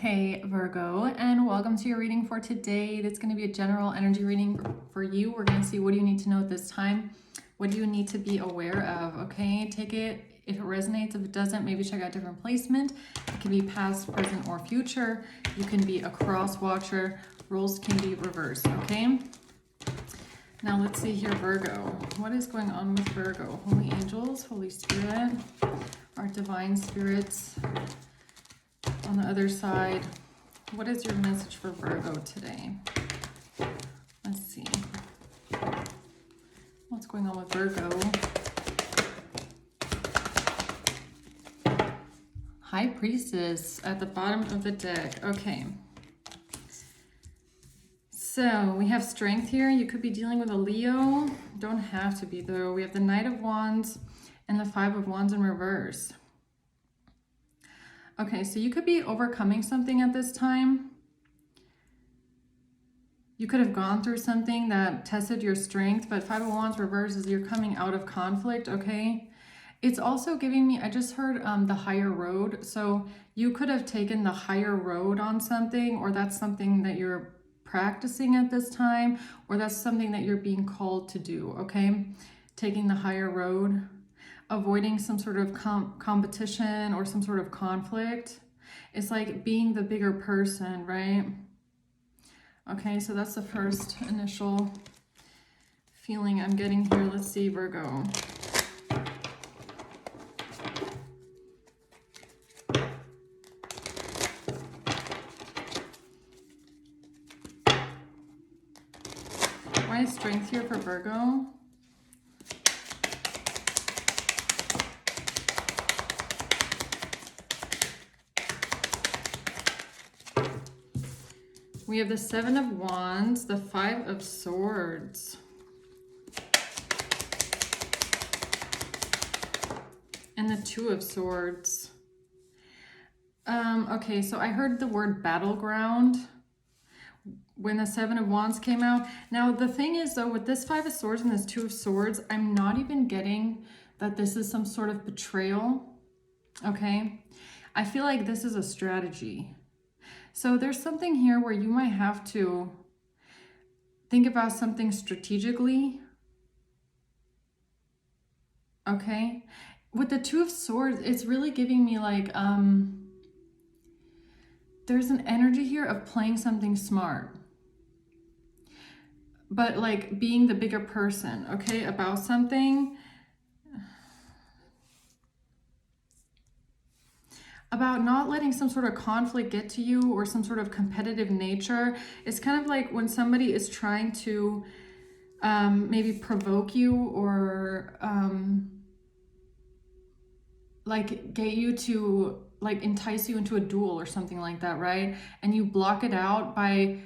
Hey Virgo, and welcome to your reading for today. That's going to be a general energy reading for you. We're going to see, what do you need to know at this time? What do you need to be aware of? Okay, take it if it resonates. If it doesn't, maybe check out different placement. It can be past, present, or future. You can be a cross watcher. Roles can be reversed. Okay, now let's see here, Virgo. What is going on with Virgo? Holy angels, Holy Spirit, our divine spirits. On the other side, what is your message for Virgo today? Let's see. What's going on with Virgo? High Priestess at the bottom of the deck. Okay. So we have strength here. You could be dealing with a Leo. Don't have to be though. We have the Knight of Wands and the Five of Wands in reverse. Okay, so you could be overcoming something at this time. You could have gone through something that tested your strength, but Five of Wands reverse is you're coming out of conflict, okay? It's also giving me, I just heard the higher road. So you could have taken the higher road on something, or that's something that you're practicing at this time, or that's something that you're being called to do, okay? Taking the higher road. Avoiding some sort of competition or some sort of conflict. It's like being the bigger person, right? Okay, so that's the first initial feeling I'm getting here. Let's see, Virgo. Why is strength here for Virgo? We have the Seven of Wands, the Five of Swords, and the Two of Swords. Okay, so I heard the word battleground when the Seven of Wands came out. Now, the thing is, though, with this Five of Swords and this Two of Swords, I'm not even getting that this is some sort of betrayal, okay? I feel like this is a strategy. So there's something here where you might have to think about something strategically. Okay. With the Two of Swords, it's really giving me like, there's an energy here of playing something smart. But like being the bigger person, okay, about something. About not letting some sort of conflict get to you or some sort of competitive nature. It's kind of like when somebody is trying to maybe provoke you or like get you to like entice you into a duel or something like that, right? And you block it out by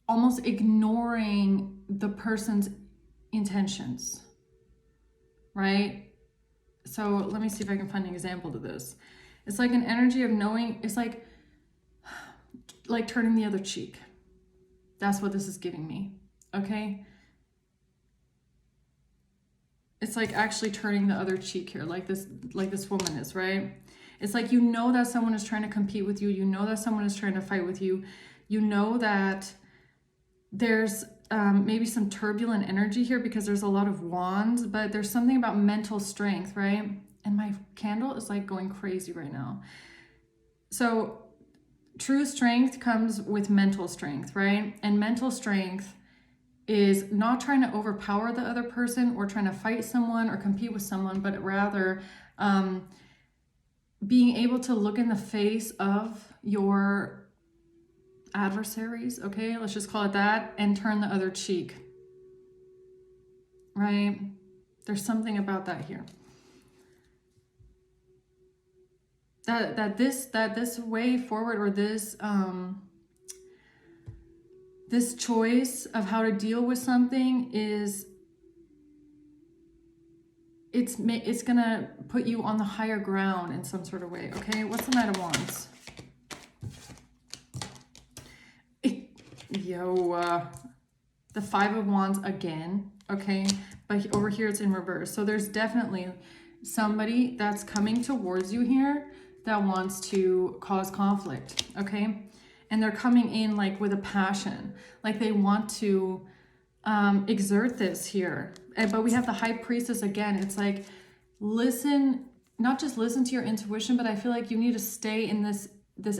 almost ignoring the person's intentions, right? So let me see if I can find an example to this. It's like an energy of knowing, it's like turning the other cheek. That's what this is giving me, okay? It's like actually turning the other cheek here, like this woman is, right? It's like, you know that someone is trying to compete with you. You know that someone is trying to fight with you. You know that there's maybe some turbulent energy here because there's a lot of wands, but there's something about mental strength, right? And my candle is like going crazy right now. So true strength comes with mental strength, right? And mental strength is not trying to overpower the other person or trying to fight someone or compete with someone, but rather being able to look in the face of your adversaries, okay? Let's just call it that, and turn the other cheek, right? There's something about that here. That this way forward, or this this choice of how to deal with something is, it's gonna put you on the higher ground in some sort of way, okay? What's the Knight of Wands? The Five of Wands again, okay? But over here it's in reverse. So there's definitely somebody that's coming towards you here that wants to cause conflict, okay? and they're coming in like with a passion, like they want to exert this here. But we have the high priestess again. It's like, listen, not just listen to your intuition, but I feel like you need to stay in this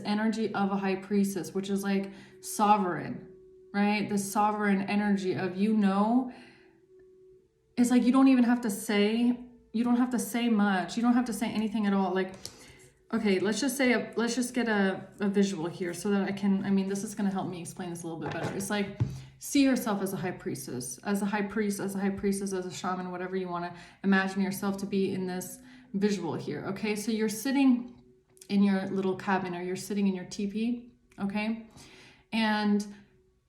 energy of a high priestess, which is like sovereign, right? This sovereign energy of, you know, it's like you don't even have to say, you don't have to say much. You don't have to say anything at all. Like, okay, let's just say, let's just get a visual here so that I can, I mean, this is going to help me explain this a little bit better. It's like, see yourself as a high priestess, as a high priest, as a high priestess, as a shaman, whatever you want to imagine yourself to be in this visual here. Okay, so you're sitting in your little cabin, or you're sitting in your teepee, okay? And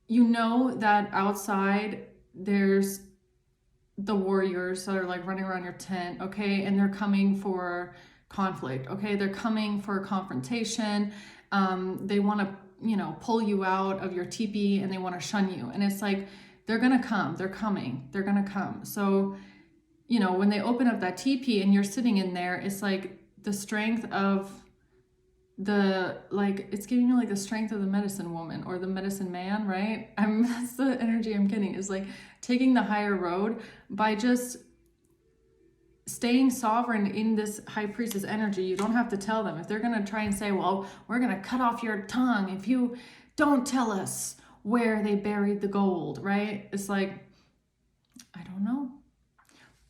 you know that outside there's the warriors that are like running around your tent, okay? And they're coming for conflict, okay? They're coming for confrontation. They want to, you know, pull you out of your teepee, and they want to shun you. And it's like, they're gonna come, they're coming, they're gonna come. So, you know, when they open up that teepee and you're sitting in there, it's like the strength of the, like, it's giving you like the strength of the medicine woman or the medicine man, right? That's the energy I'm getting, is like taking the higher road by just staying sovereign in this high priestess energy. You don't have to tell them. If they're going to try and say, well, we're going to cut off your tongue if you don't tell us where they buried the gold, right? It's like, I don't know.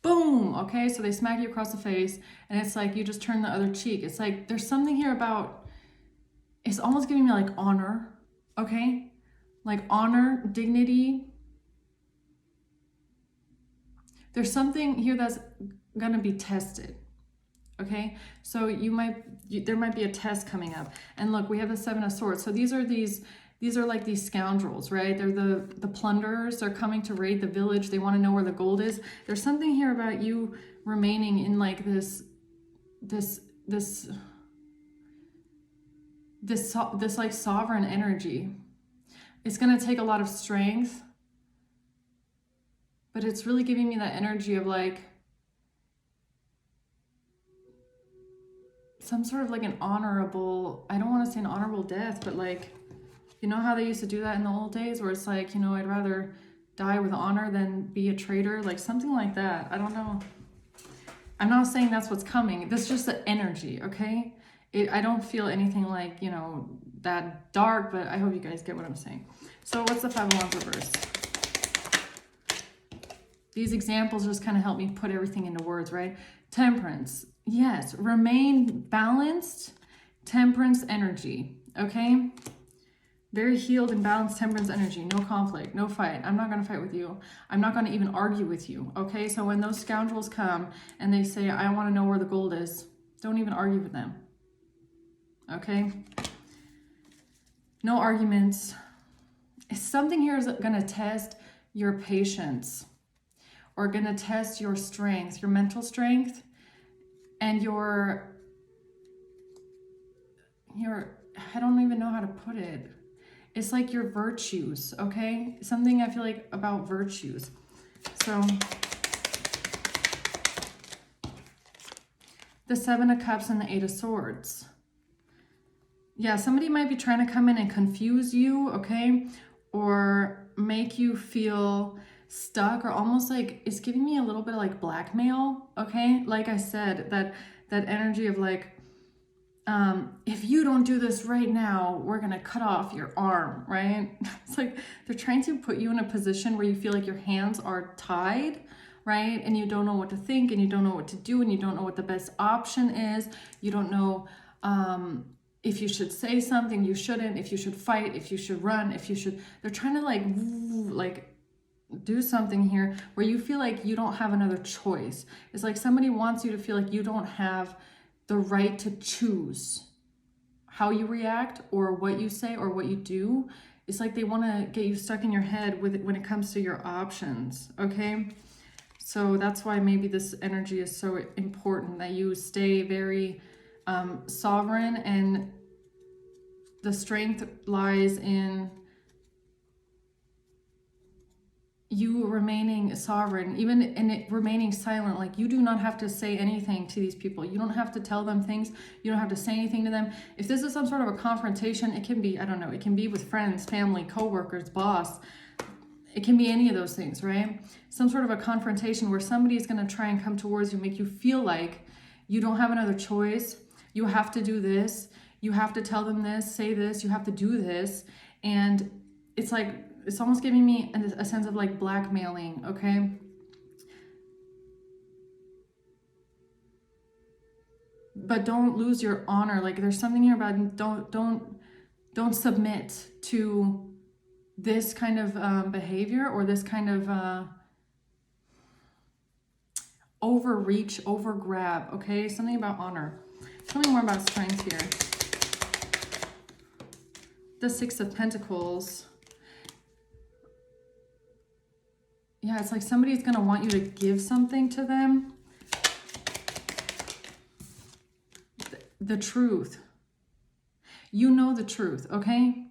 Boom. Okay. So they smack you across the face, and it's like, you just turn the other cheek. It's like, there's something here about, it's almost giving me like honor. Okay. Like honor, dignity. There's something here that's going to be tested. Okay, so there might be a test coming up. And look, we have the Seven of Swords. So these are like these scoundrels, right? They're the plunderers. They're coming to raid the village. They want to know where the gold is. There's something here about you remaining in like this like sovereign energy. It's going to take a lot of strength, but it's really giving me that energy of like some sort of like an honorable, I don't want to say an honorable death, but like, you know how they used to do that in the old days, where it's like, you know, I'd rather die with honor than be a traitor, like something like that. I don't know. I'm not saying that's what's coming. This is just the energy, okay? I don't feel anything like, you know, that dark, but I hope you guys get what I'm saying. So what's the Five of Wands reverse? These examples just kind of help me put everything into words, right? Temperance. Yes, remain balanced, temperance energy, okay? Very healed and balanced temperance energy, no conflict, no fight. I'm not going to fight with you. I'm not going to even argue with you, okay? So when those scoundrels come and they say, I want to know where the gold is, don't even argue with them, okay? No arguments. Something here is going to test your patience, or going to test your strength, your mental strength, and your, I don't even know how to put it. It's like your virtues, okay? Something I feel like about virtues. So the Seven of Cups and the Eight of Swords. Yeah, somebody might be trying to come in and confuse you, okay? Or make you feel stuck, or almost like it's giving me a little bit of like blackmail, okay? Like I said, that energy of like, if you don't do this right now, we're gonna cut off your arm, right? It's like they're trying to put you in a position where you feel like your hands are tied, right? And you don't know what to think, and you don't know what to do, and you don't know what the best option is. You don't know if you should say something, you shouldn't, if you should fight, if you should run, if you should, they're trying to like do something here where you feel like you don't have another choice. It's like somebody wants you to feel like you don't have the right to choose how you react or what you say or what you do. It's like they want to get you stuck in your head with it when it comes to your options, okay? So that's why maybe this energy is so important, that you stay very sovereign, and the strength lies in you remaining sovereign, even in it remaining silent. Like, you do not have to say anything to these people. You don't have to tell them things. You don't have to say anything to them. If this is some sort of a confrontation, it can be, I don't know, it can be with friends, family, coworkers, boss. It can be any of those things, right? Some sort of a confrontation where somebody is going to try and come towards you, make you feel like you don't have another choice. You have to do this. You have to tell them this, say this. You have to do this. And it's like, it's almost giving me a sense of like blackmailing, okay? But don't lose your honor. Like, there's something here about don't submit to this kind of behavior, or this kind of overreach, overgrab, okay? Something about honor. Tell me more about strength here. The Six of Pentacles. Yeah, it's like somebody's going to want you to give something to them. The truth. You know the truth, okay?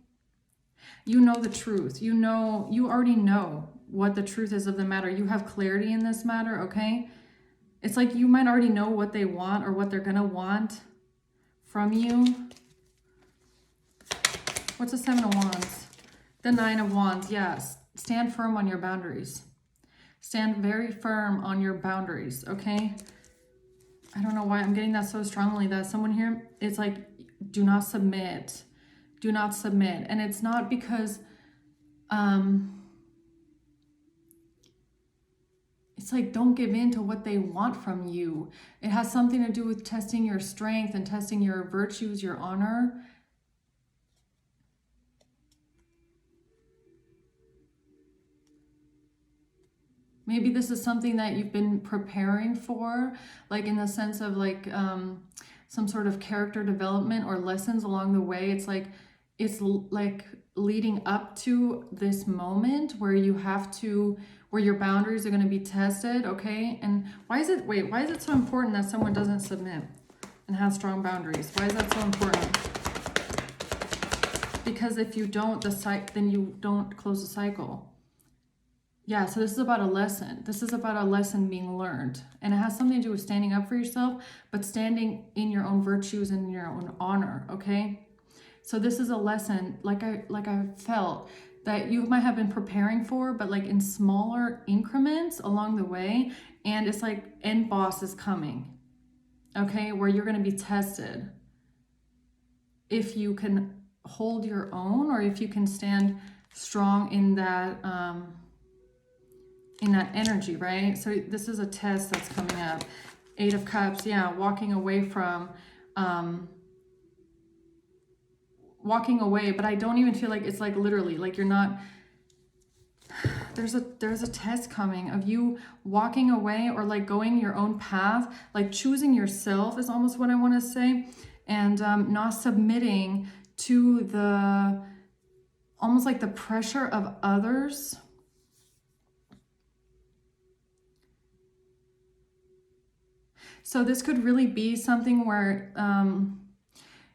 You know the truth. You already know what the truth is of the matter. You have clarity in this matter, okay? It's like you might already know what they want, or what they're going to want from you. What's the Seven of Wands? The Nine of Wands, yes. Stand firm on your boundaries. Stand very firm on your boundaries, okay? I don't know why I'm getting that so strongly, that someone here, it's like, do not submit. Do not submit. And it's not because, it's like, don't give in to what they want from you. It has something to do with testing your strength and testing your virtues, your honor. Maybe this is something that you've been preparing for, like in the sense of like some sort of character development or lessons along the way. It's like leading up to this moment where you have to, where your boundaries are going to be tested, okay? And why is it so important that someone doesn't submit and has strong boundaries? Why is that so important? Because if you don't, then you don't close the cycle. Yeah, so this is about a lesson. This is about a lesson being learned. And it has something to do with standing up for yourself, but standing in your own virtues and in your own honor, okay? So this is a lesson, like I felt, that you might have been preparing for, but like in smaller increments along the way. And it's like end boss is coming, okay? Where you're going to be tested. If you can hold your own, or if you can stand strong in that energy, right? So this is a test that's coming up. Eight of Cups, yeah, walking away, but I don't even feel like it's like literally, like you're not, there's a test coming of you walking away, or like going your own path, like choosing yourself is almost what I want to say, and not submitting to the, almost like the pressure of others. So this could really be something where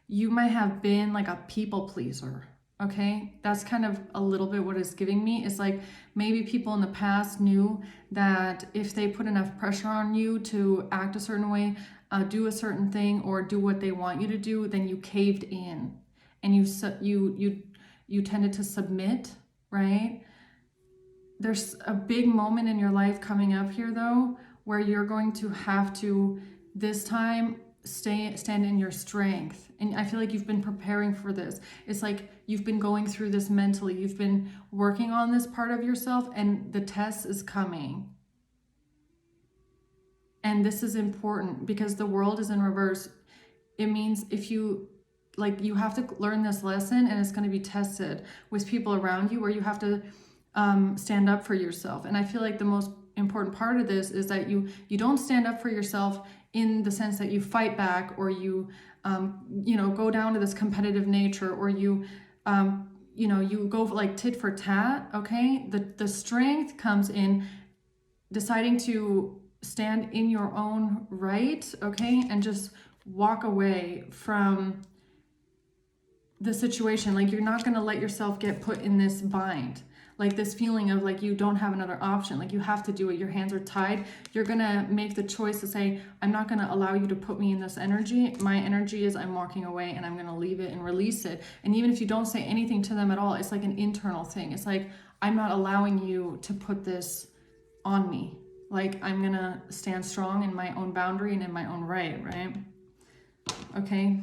you might have been like a people pleaser, okay? That's kind of a little bit what it's giving me. It's like maybe people in the past knew that if they put enough pressure on you to act a certain way, do a certain thing, or do what they want you to do, then you caved in, and you tended to submit, right? There's a big moment in your life coming up here, though, where you're going to have to, this time, stand in your strength. And I feel like you've been preparing for this. It's like you've been going through this mentally. You've been working on this part of yourself, and the test is coming. And this is important because the world is in reverse. It means if you, like, you have to learn this lesson, and it's going to be tested with people around you, where you have to stand up for yourself. And I feel like the most important part of this is that you don't stand up for yourself in the sense that you fight back, or you go down to this competitive nature, or you go like tit for tat, okay? The strength comes in deciding to stand in your own right, okay? And just walk away from the situation. Like, you're not going to let yourself get put in this bind. like this feeling of like you don't have another option, like you have to do it, your hands are tied. You're gonna make the choice to say, I'm not gonna allow you to put me in this energy. My energy is I'm walking away and I'm gonna leave it and release it. And even if you don't say anything to them at all, it's like an internal thing. It's like, I'm not allowing you to put this on me. Like, I'm gonna stand strong in my own boundary and in my own right, right? Okay.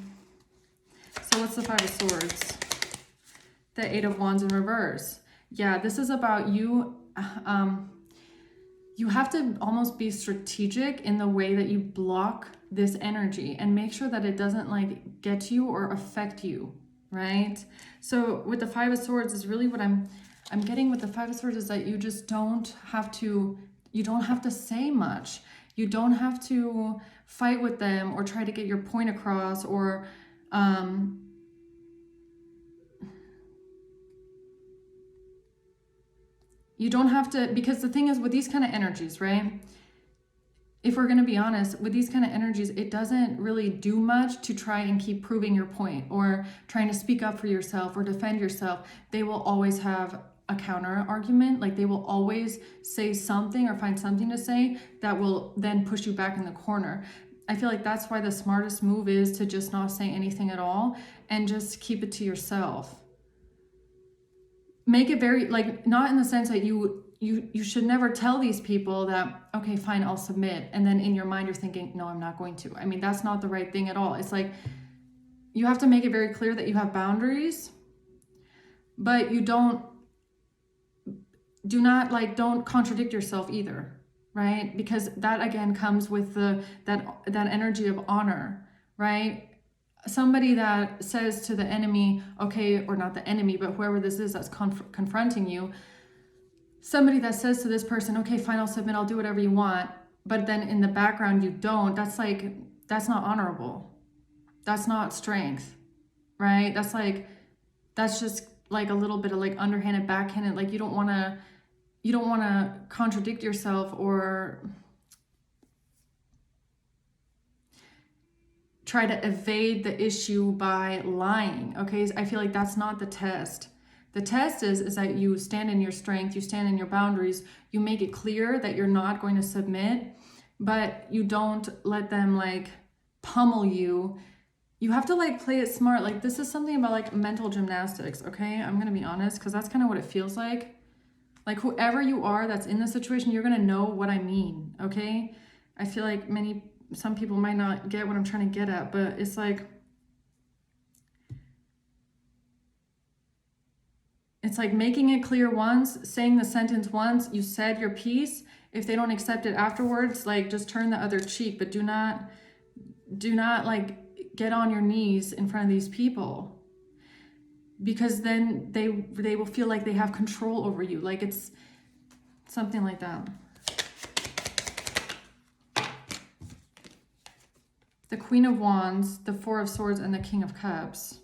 So what's the Five of Swords? The Eight of Wands in reverse. Yeah, this is about you. You have to almost be strategic in the way that you block this energy and make sure that it doesn't like get to you or affect you, right? So with the Five of Swords is really what I'm getting with the Five of Swords is that you just don't have to, you don't have to say much. You don't have to fight with them or try to get your point across or you don't have to, because the thing is with these kind of energies, right? If we're going to be honest, with these kind of energies, it doesn't really do much to try and keep proving your point or trying to speak up for yourself or defend yourself. They will always have a counter argument. Like they will always say something or find something to say that will then push you back in the corner. I feel like that's why the smartest move is to just not say anything at all and just keep it to yourself. Make it very, like, not in the sense that you should never tell these people that, okay, fine, I'll submit. And then in your mind, you're thinking, no, I'm not going to. I mean, that's not the right thing at all. It's like, you have to make it very clear that you have boundaries, but you don't contradict yourself either, right? Because that again comes with that energy of honor, right? Somebody that says to the enemy, okay, or not the enemy, but whoever this is that's confronting you, somebody that says to this person, okay, fine, I'll submit, I'll do whatever you want, but then in the background you don't, that's not honorable. That's not strength, right? That's just like a little bit of like underhanded, backhanded, like you don't want to contradict yourself or try to evade the issue by lying, okay? I feel like that's not the test. The test is that you stand in your strength, you stand in your boundaries, you make it clear that you're not going to submit, but you don't let them like pummel you. You have to like play it smart. Like this is something about like mental gymnastics, okay? I'm gonna be honest, because that's kind of what it feels like. Like whoever you are that's in this situation, you're gonna know what I mean, okay? I feel like some people might not get what I'm trying to get at, but it's like making it clear once, saying the sentence once, you said your piece. If they don't accept it afterwards, like just turn the other cheek, but do not like get on your knees in front of these people, because then they will feel like they have control over you. Like it's something like that. The Queen of Wands, the Four of Swords, and the King of Cups.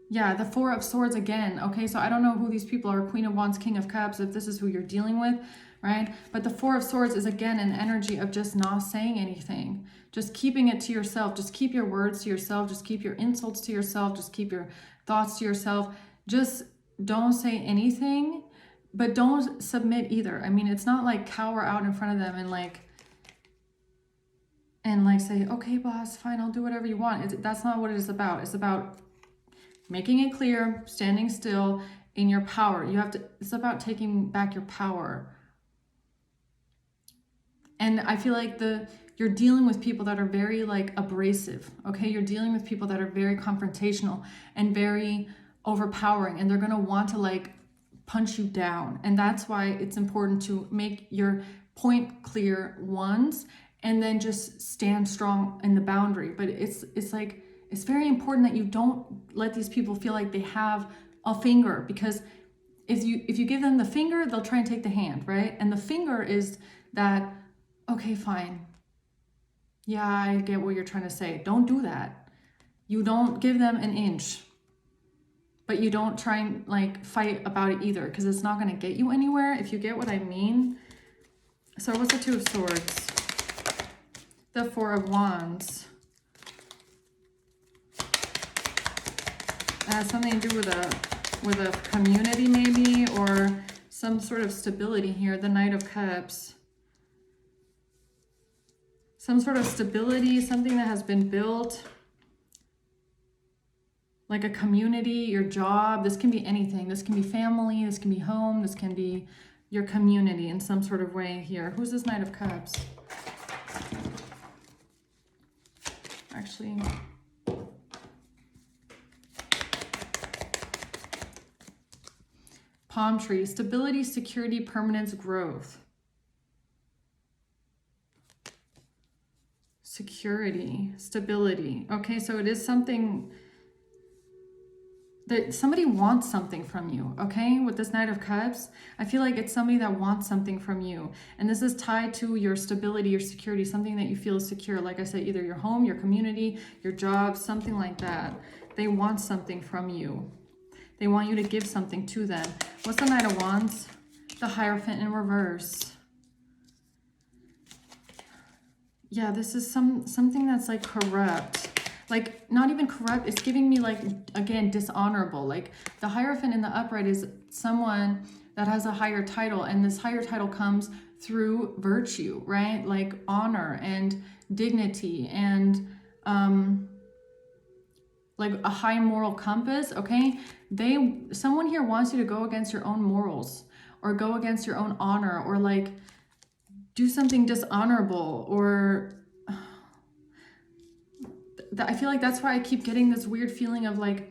Yeah, the Four of Swords again. Okay, so I don't know who these people are. Queen of Wands, King of Cups, if this is who you're dealing with, right? But the Four of Swords is again an energy of just not saying anything. Just keeping it to yourself. Just keep your words to yourself. Just keep your insults to yourself. Just keep your thoughts to yourself. Just don't say anything. But don't submit either. I mean, it's not like cower out in front of them and like say, okay, boss, fine, I'll do whatever you want. That's not what it is about. It's about making it clear, standing still in your power. It's about taking back your power. And I feel like you're dealing with people that are very like abrasive, okay? You're dealing with people that are very confrontational and very overpowering, and they're gonna want to like punch you down. And that's why it's important to make your point clear once and then just stand strong in the boundary. But it's very important that you don't let these people feel like they have a finger, because if you give them the finger, they'll try and take the hand, right? And the finger is that, okay, fine. Yeah, I get what you're trying to say. Don't do that. You don't give them an inch. But you don't try and like fight about it either, because it's not going to get you anywhere, if you get what I mean. So what's the Two of Swords? The Four of Wands. It has something to do with a community maybe, or some sort of stability here. The Knight of Cups. Some sort of stability, something that has been built. Like a community, your job. This can be anything. This can be family, this can be home, this can be your community in some sort of way here. Who's this Knight of Cups? Actually, palm tree, stability, security, permanence, growth. Security, stability. Okay, so it is something that somebody wants something from you, okay? With this Knight of Cups, I feel like it's somebody that wants something from you. And this is tied to your stability, your security, something that you feel is secure. Like I said, either your home, your community, your job, something like that. They want something from you. They want you to give something to them. What's the Knight of Wands? The Hierophant in reverse. Yeah, this is something that's like corrupt. Like, not even corrupt, it's giving me like, again, dishonorable. Like, the Hierophant in the upright is someone that has a higher title, and this higher title comes through virtue, right? Like honor and dignity and like a high moral compass, okay? Someone here wants you to go against your own morals, or go against your own honor, or like do something dishonorable, or I feel like that's why I keep getting this weird feeling of like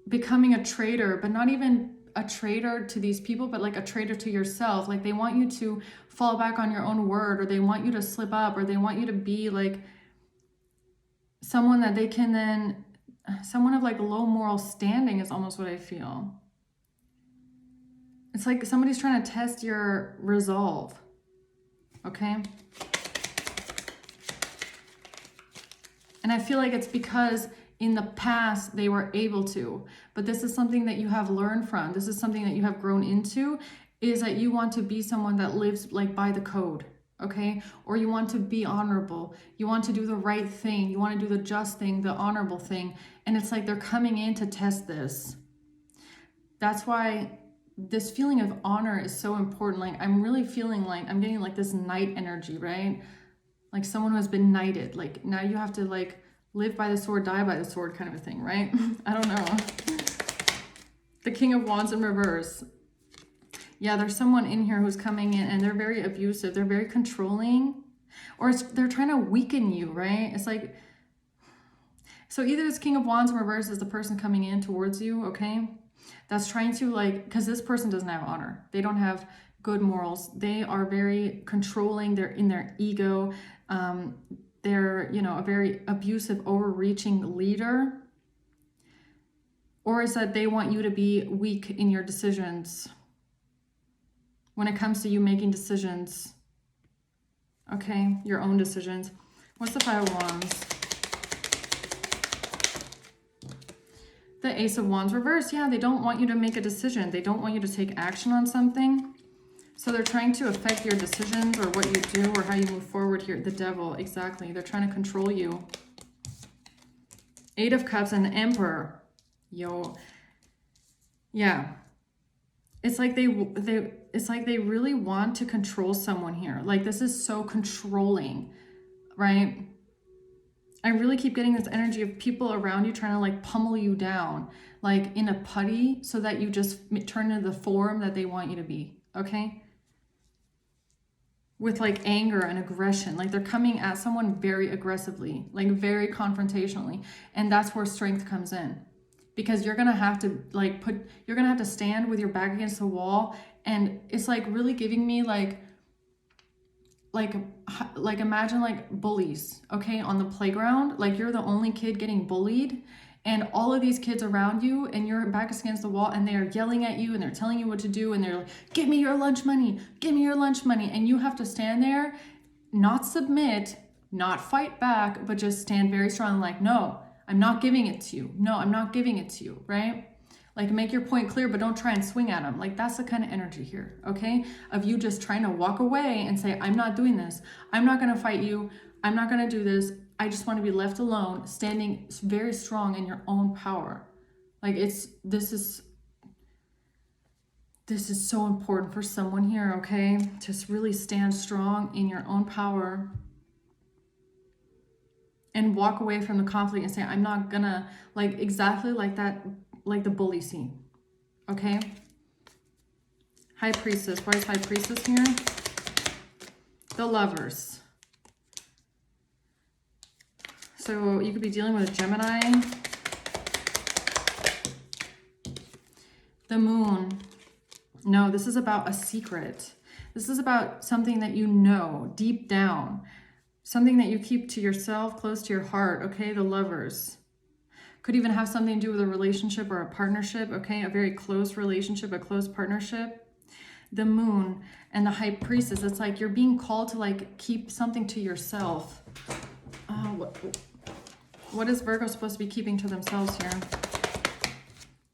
becoming a traitor, but not even a traitor to these people, but like a traitor to yourself. Like they want you to fall back on your own word, or they want you to slip up, or they want you to be like someone that they can then, someone of like low moral standing is almost what I feel. It's like somebody's trying to test your resolve, okay? And I feel like it's because in the past they were able to, but this is something that you have learned from. This is something that you have grown into, is that you want to be someone that lives like by the code, okay? Or you want to be honorable. You want to do the right thing. You want to do the just thing, the honorable thing. And it's like they're coming in to test this. That's why this feeling of honor is so important. Like I'm really feeling like I'm getting like this knight energy, right? Like someone who has been knighted. Like now you have to like live by the sword, die by the sword kind of a thing, right? I don't know. The King of Wands in reverse. Yeah, there's someone in here who's coming in and they're very abusive. They're very controlling, or they're trying to weaken you, right? It's like, so either this King of Wands in reverse is the person coming in towards you, okay? That's trying to like, because this person doesn't have honor. They don't have good morals. They are very controlling. They're in their ego. They're, you know, a very abusive, overreaching leader. Or is that they want you to be weak in your decisions when it comes to you making decisions, okay? Your own decisions. What's the Five of Wands? The Ace of Wands reverse. Yeah, they don't want you to make a decision. They don't want you to take action on something. So they're trying to affect your decisions or what you do or how you move forward here. The Devil, exactly. They're trying to control you. Eight of Cups and the Emperor. Yo. Yeah. It's like they really want to control someone here. Like this is so controlling, right? I really keep getting this energy of people around you trying to like pummel you down, like in a putty, so that you just turn into the form that they want you to be, okay? With like anger and aggression, like they're coming at someone very aggressively, like very confrontationally. And that's where strength comes in, because you're gonna have to like you're gonna have to stand with your back against the wall. And it's like really giving me like imagine like bullies, okay, on the playground. Like you're the only kid getting bullied, and all of these kids around you, and your back is against the wall, and they are yelling at you, and they're telling you what to do, and they're like, give me your lunch money, give me your lunch money. And you have to stand there, not submit, not fight back, but just stand very strong, like, no, I'm not giving it to you. No, I'm not giving it to you, right? Like make your point clear, but don't try and swing at them. Like that's the kind of energy here, okay? Of you just trying to walk away and say, I'm not doing this. I'm not gonna fight you. I'm not gonna do this. I just want to be left alone, standing very strong in your own power. Like this is so important for someone here, okay? Just really stand strong in your own power and walk away from the conflict and say, I'm not gonna, like exactly like that, like the bully scene, okay? High Priestess. Why is High Priestess here? The Lovers. So you could be dealing with a Gemini. The Moon. No, this is about a secret. This is about something that you know deep down. Something that you keep to yourself, close to your heart, okay? The Lovers. Could even have something to do with a relationship or a partnership, okay? A very close relationship, a close partnership. The Moon and the High Priestess. It's like you're being called to like keep something to yourself. What is Virgo supposed to be keeping to themselves here?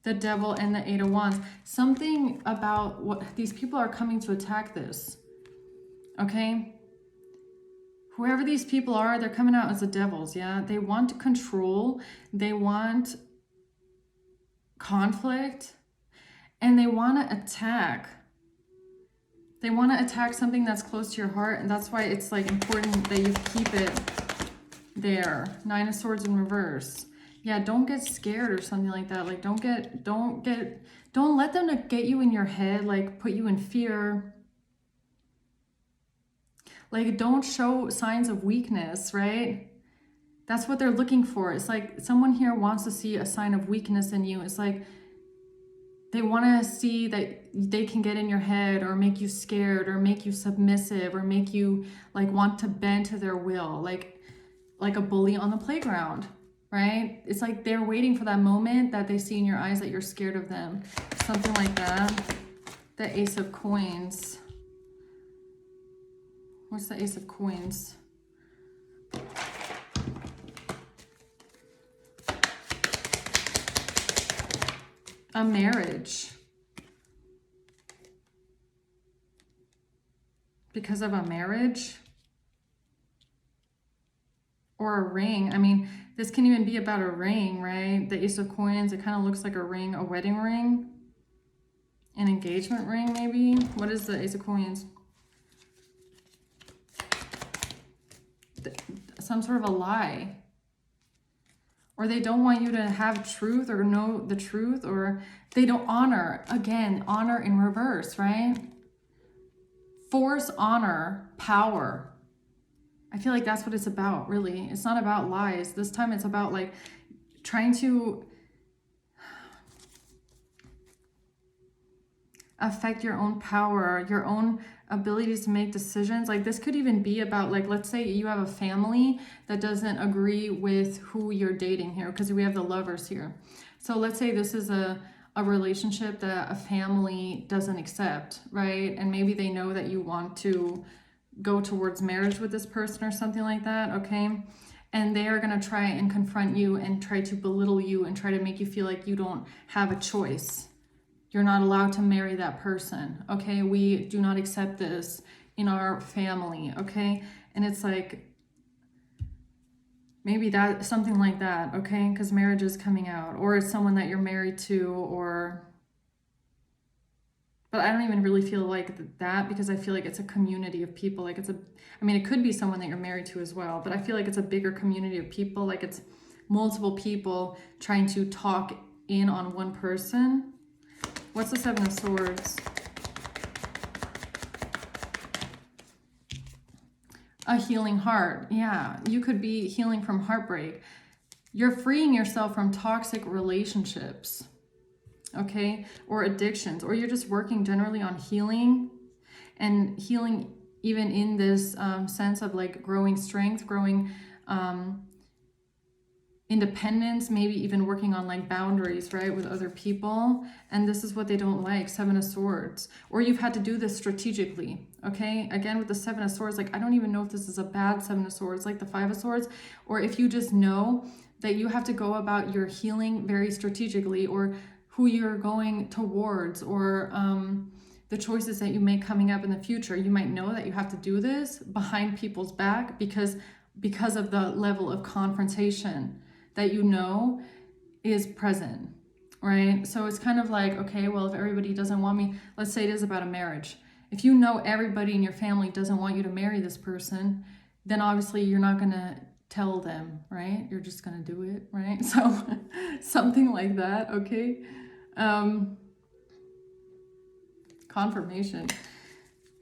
The Devil and the Eight of Wands. Something about what these people are coming to attack this. Okay? Whoever these people are, they're coming out as the devils, yeah? They want control. They want conflict. And they want to attack. They want to attack something that's close to your heart. And that's why it's like important that you keep it there. Nine of Swords in reverse. Yeah, don't get scared or something like that. Like don't let them get you in your head, like put you in fear. Like don't show signs of weakness, right? That's what they're looking for. It's like someone here wants to see a sign of weakness in you. It's like they want to see that they can get in your head or make you scared or make you submissive or make you like want to bend to their will, like a bully on the playground, right? It's like they're waiting for that moment that they see in your eyes that you're scared of them. Something like that. The Ace of Coins. What's the Ace of Coins? A marriage. Because of a marriage? Or a ring. I mean, this can even be about a ring, right? The Ace of Coins, it kind of looks like a ring, a wedding ring. An engagement ring, maybe? What is the Ace of Coins? Some sort of a lie. Or they don't want you to have truth or know the truth, or they don't honor. Again, honor in reverse, right? Force, honor, power. I feel like that's what it's about, really. It's not about lies. This time it's about like trying to affect your own power, your own abilities to make decisions. Like this could even be about like, let's say you have a family that doesn't agree with who you're dating here, because we have the Lovers here. So let's say this is a relationship that a family doesn't accept, right? And maybe they know that you want to go towards marriage with this person or something like that, okay? And they are going to try and confront you and try to belittle you and try to make you feel like you don't have a choice. You're not allowed to marry that person, okay? We do not accept this in our family, okay? And it's like, maybe that, something like that, okay? Because marriage is coming out, or it's someone that you're married to, or... But I don't even really feel like that, because I feel like it's a community of people. Like I mean, it could be someone that you're married to as well, but I feel like it's a bigger community of people. Like it's multiple people trying to talk in on one person. What's the Seven of Swords? A healing heart. Yeah, you could be healing from heartbreak. You're freeing yourself from toxic relationships. Okay, or addictions, or you're just working generally on healing, and healing even in this sense of like growing strength, growing independence, maybe even working on like boundaries, right, with other people. And this is what they don't like, Seven of Swords. Or you've had to do this strategically, okay? Again, with the Seven of Swords, like I don't even know if this is a bad Seven of Swords, like the Five of Swords, or if you just know that you have to go about your healing very strategically, or who you're going towards, or the choices that you make coming up in the future. You might know that you have to do this behind people's back, because because of the level of confrontation that you know is present, right? So it's kind of like, okay, well, if everybody doesn't want me, let's say it is about a marriage. If you know everybody in your family doesn't want you to marry this person, then obviously you're not going to tell them, right? You're just going to do it, right? So something like that, okay? Confirmation,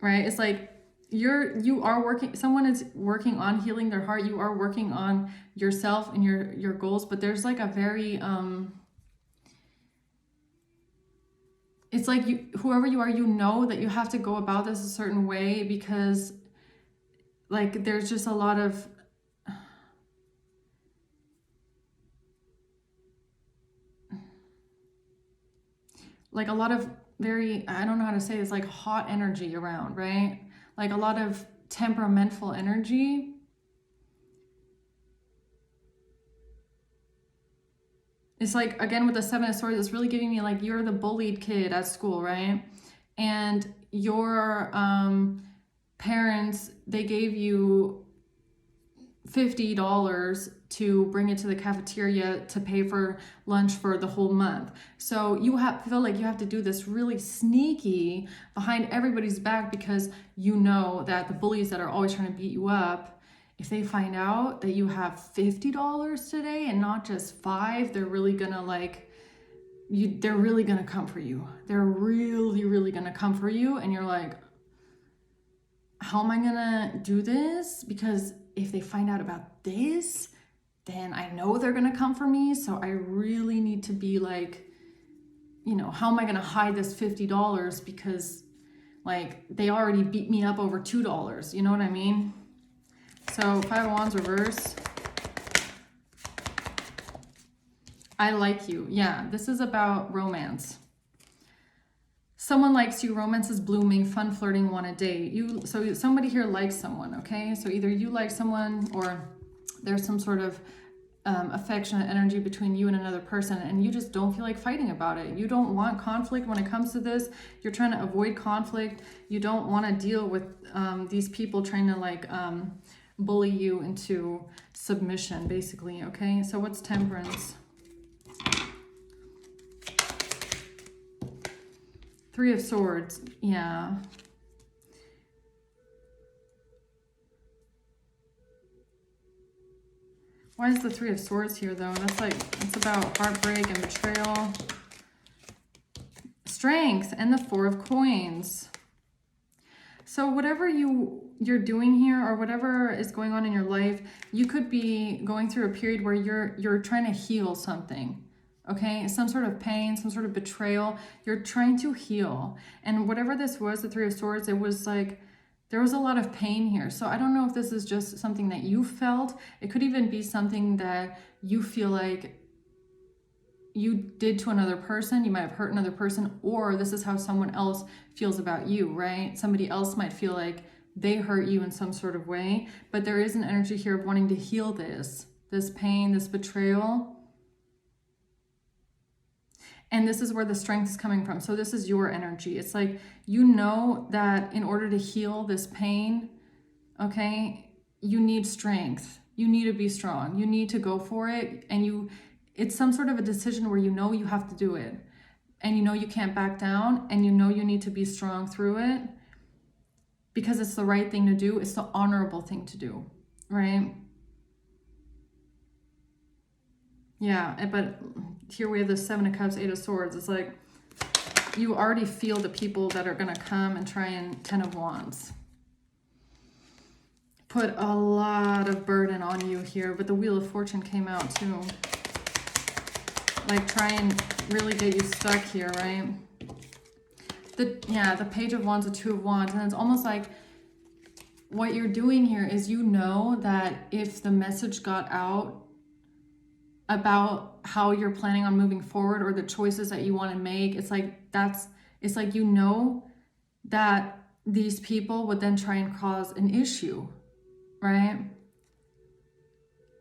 right? It's like you are working, someone is working on healing their heart. You are working on yourself and your goals, but there's like a very it's like you, whoever you are, you know that you have to go about this a certain way, because like there's just a lot of very, I don't know how to say this, like hot energy around, right? Like a lot of temperamental energy. It's like, again, with the Seven of Swords, it's really giving me like you're the bullied kid at school, right? And your parents, they gave you $50 to bring it to the cafeteria to pay for lunch for the whole month. So you feel like you have to do this really sneaky behind everybody's back, because you know that the bullies that are always trying to beat you up, if they find out that you have $50 today and not just 5, they're really gonna they're really gonna come for you. They're really, really gonna come for you. And you're like, how am I gonna do this? Because if they find out about this, then I know they're gonna come for me. So I really need to be like, how am I gonna hide this $50? Because like they already beat me up over $2. You know what I mean? So Five of Wands reverse. I like you. Yeah, this is about romance. Someone likes you, romance is blooming, fun flirting, want to date. So somebody here likes someone, okay? So either you like someone, or there's some sort of affectionate energy between you and another person, and you just don't feel like fighting about it. You don't want conflict when it comes to this. You're trying to avoid conflict. You don't want to deal with these people trying to bully you into submission, basically, okay? So what's Temperance? Three of Swords, yeah. Why is the Three of Swords here, though? That's about heartbreak and betrayal. Strength and the Four of Coins. So whatever you're doing here, or whatever is going on in your life, you could be going through a period where you're trying to heal something. Okay, some sort of pain, some sort of betrayal. You're trying to heal. And whatever this was, the Three of Swords, it was like, there was a lot of pain here. So I don't know if this is just something that you felt. It could even be something that you feel like you did to another person. You might have hurt another person, or this is how someone else feels about you, right? Somebody else might feel like they hurt you in some sort of way. But there is an energy here of wanting to heal this pain, this betrayal. And this is where the strength is coming from. So this is your energy. It's like, you know that in order to heal this pain, okay, you need strength. You need to be strong. You need to go for it. And it's some sort of a decision where you know you have to do it. And you know you can't back down. And you know you need to be strong through it. Because it's the right thing to do. It's the honorable thing to do, right? Yeah, but here we have the Seven of Cups, Eight of Swords. It's like you already feel the people that are going to come and try and Ten of Wands. Put a lot of burden on you here, but the Wheel of Fortune came out too. Like try and really get you stuck here, right? The Page of Wands, the Two of Wands, and it's almost like what you're doing here is you know that if the message got out about how you're planning on moving forward, or the choices that you want to make, it's like you know that these people would then try and cause an issue, right?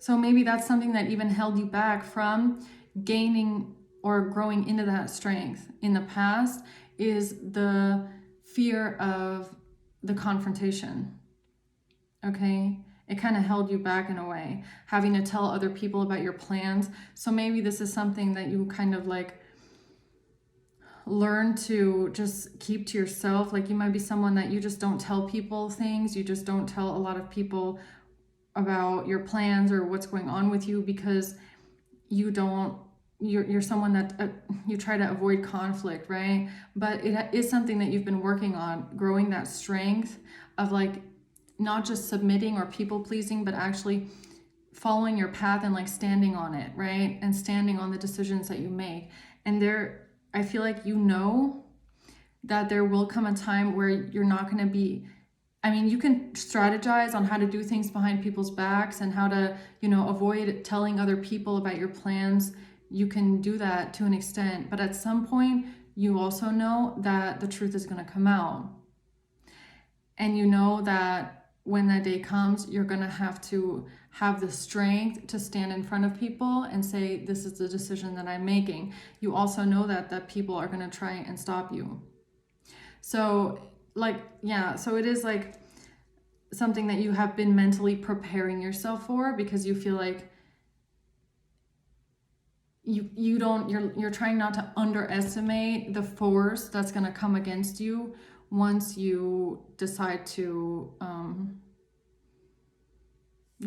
So maybe that's something that even held you back from gaining or growing into that strength in the past, is the fear of the confrontation, okay? It kind of held you back in a way, having to tell other people about your plans. So maybe this is something that you kind of like learn to just keep to yourself. Like you might be someone that you just don't tell people things. You just don't tell a lot of people about your plans or what's going on with you, because you're someone that you try to avoid conflict, right? But it is something that you've been working on, growing that strength of like not just submitting or people pleasing, but actually following your path and like standing on it, right? And standing on the decisions that you make. And I feel like you know that there will come a time where you're not going to be, I mean, you can strategize on how to do things behind people's backs and how to, avoid telling other people about your plans. You can do that to an extent, but at some point you also know that the truth is going to come out. And you know that when that day comes, you're going to have the strength to stand in front of people and say, this is the decision that I'm making. You also know that people are going to try and stop you. So so it is like something that you have been mentally preparing yourself for, because you feel like you're trying not to underestimate the force that's going to come against you once you decide to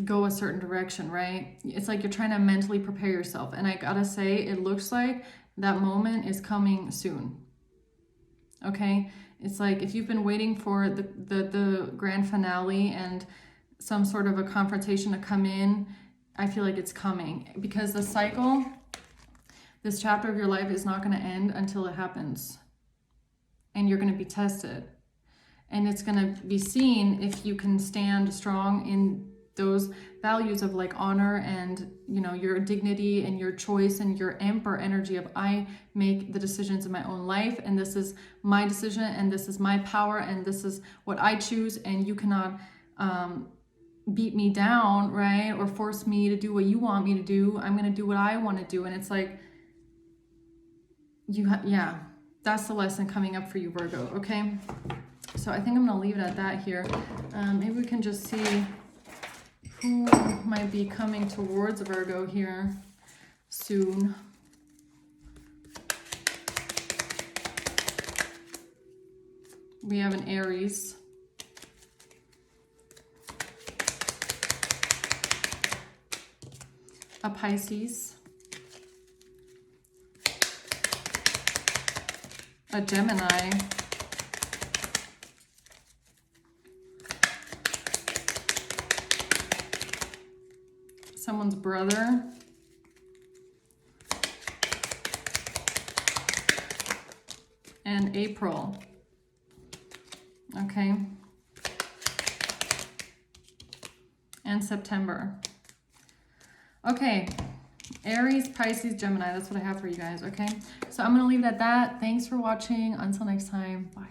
go a certain direction, right? It's like you're trying to mentally prepare yourself. And I gotta say, it looks like that moment is coming soon. Okay? It's like if you've been waiting for the grand finale and some sort of a confrontation to come in, I feel like it's coming, because the cycle, this chapter of your life is not going to end until it happens. And you're going to be tested. And it's going to be seen if you can stand strong in those values of like honor and, your dignity and your choice and your emperor energy of I make the decisions in my own life, and this is my decision, and this is my power, and this is what I choose, and you cannot beat me down, right? Or force me to do what you want me to do. I'm going to do what I want to do. And it's like, that's the lesson coming up for you, Virgo. Okay. So I think I'm going to leave it at that here. Maybe we can just see who might be coming towards Virgo here soon. We have an Aries. A Pisces. A Gemini. Someone's brother. And April. Okay. And September. Okay. Aries, Pisces, Gemini. That's what I have for you guys. Okay. So I'm going to leave it at that. Thanks for watching. Until next time. Bye.